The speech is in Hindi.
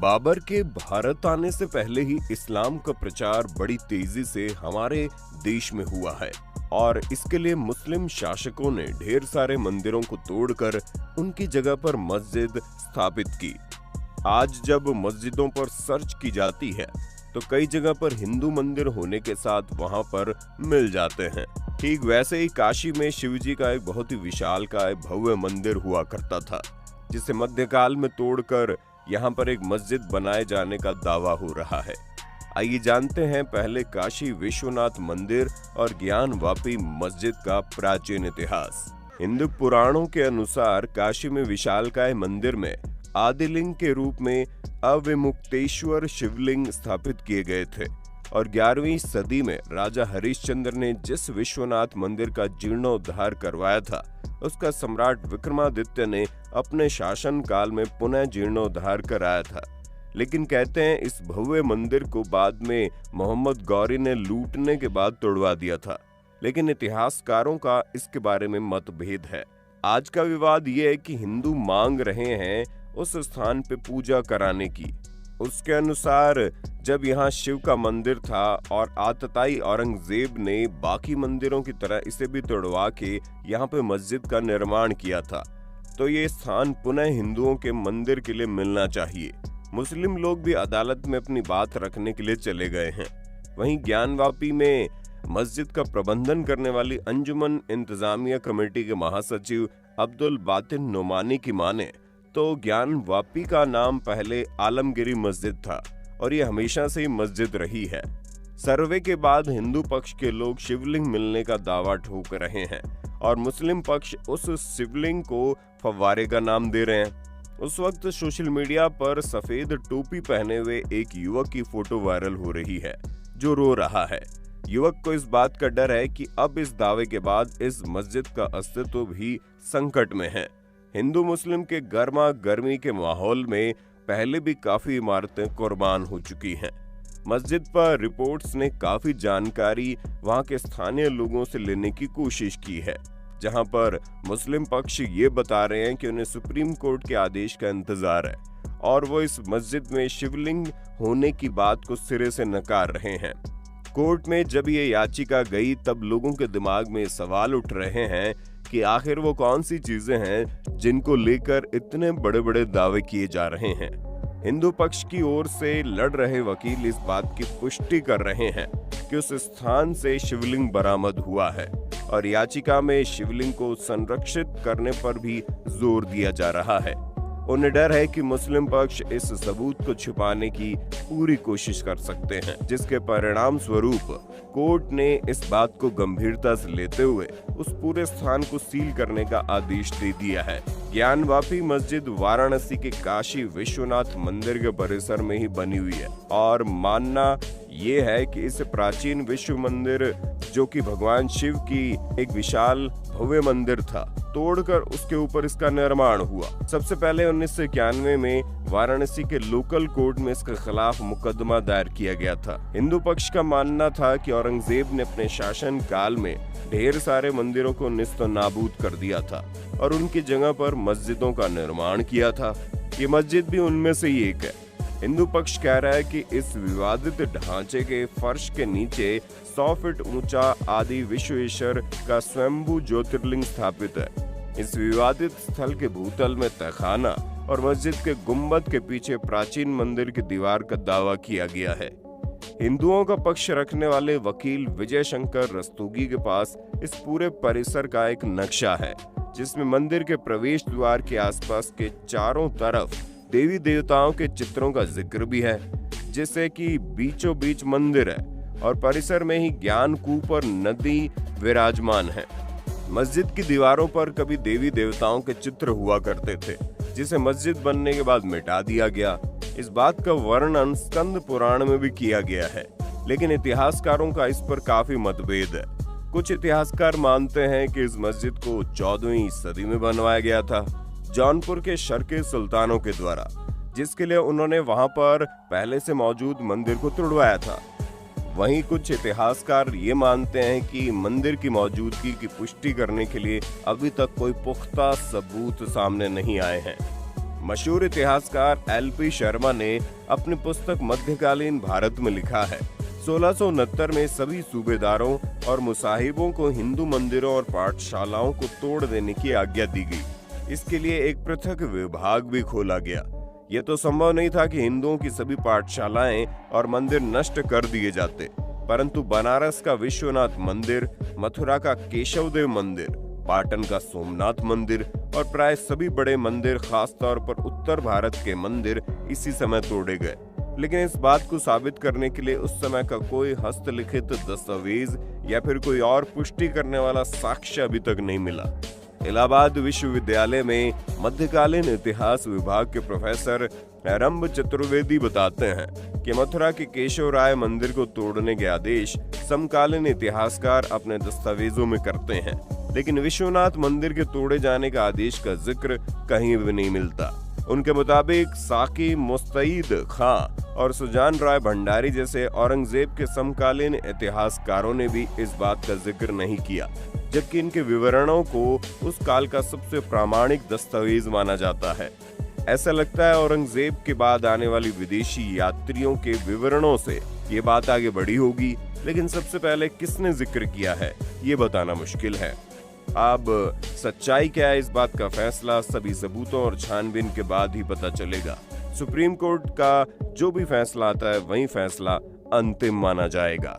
बाबर के भारत आने से पहले ही इस्लाम का प्रचार बड़ी तेजी से हमारे देश में हुआ है और इसके लिए मुस्लिम शासकों ने ढेर सारे मंदिरों को तोड़कर उनकी जगह पर मस्जिद स्थापित की। आज जब मस्जिदों पर सर्च की जाती है तो कई जगह पर हिंदू मंदिर होने के साथ वहां पर मिल जाते हैं। ठीक वैसे ही काशी में शिवजी का एक बहुत ही विशालकाय भव्य मंदिर हुआ करता था, जिसे मध्यकाल में तोड़कर यहाँ पर एक मस्जिद बनाए जाने का दावा हो रहा है। आइए जानते हैं पहले काशी विश्वनाथ मंदिर और ज्ञानवापी मस्जिद का प्राचीन इतिहास। हिंदू पुराणों के अनुसार काशी में विशालकाय मंदिर में आदिलिंग के रूप में अविमुक्तेश्वर शिवलिंग स्थापित किए गए थे और 11वीं सदी में राजा हरिश्चंद्र ने जिस विश्वनाथ मंदिर का जीर्णोद्धार करवाया था, उसका सम्राट विक्रमादित्य ने अपने शासन काल में पुनः जीर्णोद्धार कराया था। लेकिन कहते हैं इस भव्य मंदिर को बाद में मोहम्मद गौरी ने लूटने के बाद तोड़वा दिया था, लेकिन इतिहासकारों का इसके बारे में मतभेद है। आज का विवाद ये है कि हिंदू मांग रहे हैं उस स्थान पे पूजा कराने की। उसके अनुसार जब यहाँ शिव का मंदिर था और आतताई औरंगजेब ने बाकी मंदिरों की तरह इसे भी तोड़वा के यहाँ पे मस्जिद का निर्माण किया था, तो ये स्थान पुनः हिंदुओं के मंदिर के लिए मिलना चाहिए। मुस्लिम लोग भी अदालत में अपनी बात रखने के लिए चले गए हैं। वहीं ज्ञानवापी में मस्जिद का प्रबंधन करने वाली अंजुमन इंतजामिया कमेटी के महासचिव अब्दुल बातिन नोमानी की माने तो ज्ञानवापी का नाम पहले आलमगिरी मस्जिद था और ये हमेशा से ही मस्जिद रही है। सर्वे के बाद हिंदू पक्ष के लोग शिवलिंग मिलने का दावा ठोक रहे हैं और मुस्लिम पक्ष उस शिवलिंग को फव्वारे का नाम दे रहे हैं। उस वक्त सोशल मीडिया पर सफेद टोपी पहने हुए एक युवक की फोटो वायरल हो रही है जो रो रहा है। युवक को इस बात का डर है कि अब इस दावे के बाद इस मस्जिद का अस्तित्व भी संकट में है। हिंदू मुस्लिम के गर्मा गर्मी के माहौल में पहले भी काफी इमारतें कुर्बान हो चुकी हैं। मस्जिद पर रिपोर्ट्स ने काफी जानकारी वहां के स्थानीय लोगों से लेने की कोशिश की है, जहां पर मुस्लिम पक्ष ये बता रहे हैं कि उन्हें सुप्रीम कोर्ट के आदेश का इंतजार है और वो इस मस्जिद में शिवलिंग होने की बात को सिरे से नकार रहे हैं। कोर्ट में जब ये याचिका गई तब लोगों के दिमाग में सवाल उठ रहे हैं कि आखिर वो कौन सी चीजें हैं जिनको लेकर इतने बड़े बड़े दावे किए जा रहे हैं। हिंदू पक्ष की ओर से लड़ रहे वकील इस बात की पुष्टि कर रहे हैं कि उस स्थान से शिवलिंग बरामद हुआ है और याचिका में शिवलिंग को संरक्षित करने पर भी जोर दिया जा रहा है। उन्हें डर है कि मुस्लिम पक्ष इस सबूत को छुपाने की पूरी कोशिश कर सकते हैं, जिसके परिणाम स्वरूप कोर्ट ने इस बात को गंभीरता से लेते हुए उस पूरे स्थान को सील करने का आदेश दे दिया है। ज्ञानवापी मस्जिद वाराणसी के काशी विश्वनाथ मंदिर के परिसर में ही बनी हुई है और मानना ये है कि इस प्राचीन विश्व मंदिर, जो कि भगवान शिव की एक विशाल भव्य मंदिर था, तोड़कर उसके ऊपर इसका निर्माण हुआ। सबसे पहले 1991 में वाराणसी के लोकल कोर्ट में इसके खिलाफ मुकदमा दायर किया गया था। हिंदू पक्ष का मानना था कि औरंगजेब ने अपने शासन काल में ढेर सारे मंदिरों को निस्तो नाबूद कर दिया था और उनकी जगह पर मस्जिदों का निर्माण किया था। ये मस्जिद भी उनमें से ही एक है। हिंदू पक्ष कह रहा है कि इस विवादित ढांचे के फर्श के नीचे 100 फीट ऊंचा आदि विश्वेश्वर का स्वयंभू ज्योतिर्लिंग स्थापित है। इस विवादित स्थल के भूतल में तहखाना और मस्जिद के गुंबद के पीछे प्राचीन मंदिर की दीवार का दावा किया गया है। हिंदुओं का पक्ष रखने वाले वकील विजय शंकर रस्तोगी के पास इस पूरे परिसर का एक नक्शा है, जिसमें मंदिर के प्रवेश द्वार के आसपास के चारों तरफ देवी देवताओं के चित्रों का जिक्र भी है, जिससे कि बीचों बीच मंदिर है और परिसर में ही ज्ञानकूप और नदी विराजमान है। मस्जिद की दीवारों पर कभी देवी देवताओं के चित्र हुआ करते थे, जिसे मस्जिद बनने के बाद मिटा दिया गया। इस बात का वर्णन स्कंद पुराण में भी किया गया है, लेकिन इतिहासकारों का इस पर काफी मतभेद है। कुछ इतिहासकार मानते हैं कि इस मस्जिद को 14वीं सदी में बनवाया गया था जौनपुर के शर्के सुल्तानों के द्वारा, जिसके लिए उन्होंने वहां पर पहले से मौजूद मंदिर को तोड़वाया था। वहीं कुछ इतिहासकार ये मानते हैं कि मंदिर की मौजूदगी की पुष्टि करने के लिए अभी तक कोई पुख्ता सबूत सामने नहीं आए हैं। मशहूर इतिहासकार LP शर्मा ने अपनी पुस्तक मध्यकालीन भारत में लिखा है, 1669 में सभी सूबेदारों और मुसाहिबों को हिंदू मंदिरों और पाठशालाओं को तोड़ देने की आज्ञा दी गई। इसके लिए एक पृथक विभाग भी खोला गया। यह तो संभव नहीं था कि हिंदुओं की सभी पाठशालाएं और मंदिर नष्ट कर दिए जाते, परंतु बनारस का विश्वनाथ मंदिर, मथुरा का केशवदेव मंदिर, पाटन का सोमनाथ मंदिर और प्राय सभी बड़े मंदिर, खासतौर पर उत्तर भारत के मंदिर इसी समय तोड़े गए। लेकिन इस बात को साबित करने के लिए उस समय का कोई हस्तलिखित दस्तावेज या फिर कोई और पुष्टि करने वाला साक्ष्य अभी तक नहीं मिला। इलाहाबाद विश्वविद्यालय में मध्यकालीन इतिहास विभाग के प्रोफेसर रंभ चतुर्वेदी बताते हैं कि मथुरा के केशव राय मंदिर को तोड़ने के आदेश समकालीन इतिहासकार अपने दस्तावेजों में करते हैं, लेकिन विश्वनाथ मंदिर के तोड़े जाने का आदेश का जिक्र कहीं भी नहीं मिलता। उनके मुताबिक साकी मुस्तईद खां और सुजान राय भंडारी जैसे औरंगजेब के समकालीन इतिहासकारों ने भी इस बात का जिक्र नहीं किया, जबकि इनके विवरणों को उस काल का सबसे प्रामाणिक दस्तावेज माना जाता है। ऐसा लगता है औरंगजेब के बाद आने वाली विदेशी यात्रियों के विवरणों से ये बात आगे बढ़ी होगी, लेकिन सबसे पहले किसने जिक्र किया है ये बताना मुश्किल है। अब सच्चाई क्या है, इस बात का फैसला सभी सबूतों और छानबीन के बाद ही पता चलेगा। सुप्रीम कोर्ट का जो भी फैसला आता है वही फैसला अंतिम माना जाएगा।